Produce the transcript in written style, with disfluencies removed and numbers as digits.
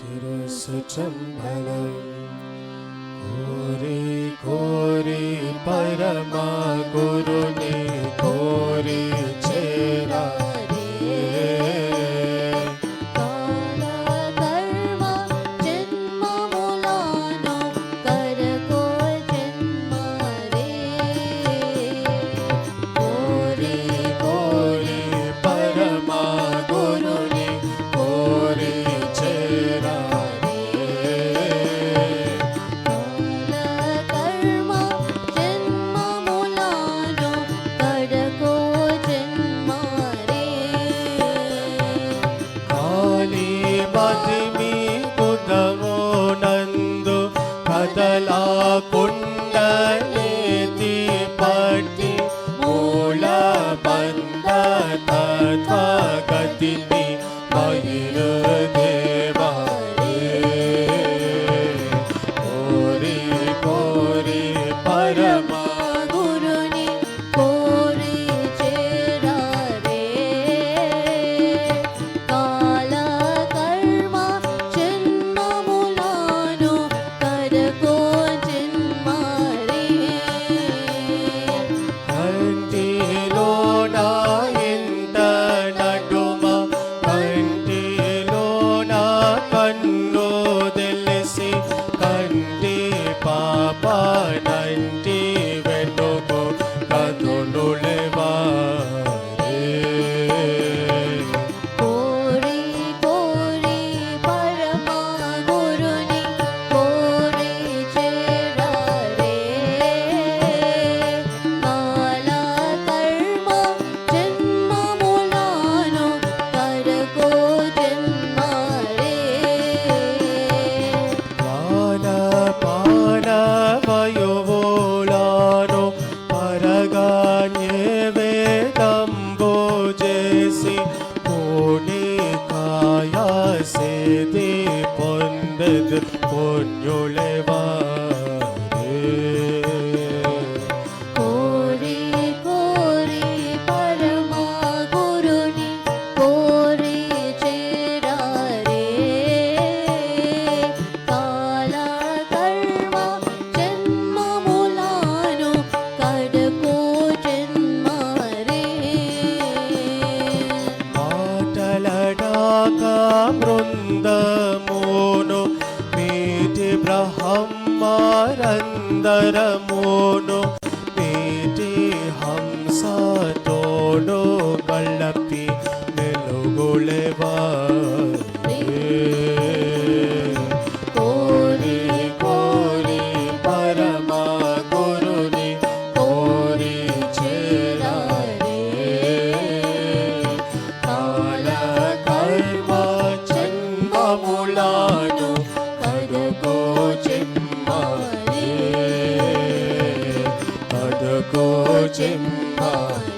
తిరుసుచంబలం కోరి కోరి పరమా గురుని కోరి చేరా కుండలేతి పట్టి మూల బంధ తత్వగతిని బహిర్దేవా కోరి కోరి పరమా గురుని కోరి చేరా రే కాల కర్మ జన్మములను కరకో పాపనంటి వెనుకో కదులులేవా కోరి కోరి పరమా గురుని కోరి చేరా రే కాల కర్మ జన్మములను కరకో జన్మరే వయోలాను పరగాన్యే వేదంబో చేసి పూని కాయాసేది పొందదు పుణ్యులేవా కోరి కోరి పరమా గురుని కోరి చేరా రే కాల కర్మ జన్మములను కడకో జన్మరే మాటలడాక బృందమును మీటి బ్రహ్మారందరమును మీటి హంస తోడు కళ్ళపి వెలుగులేవా కోరి కోరి పరమా గురుని కోరి చేరా రే కాల కర్మ జన్మములను కడుకో చెమ్మరే కడుకో చెమ్మరే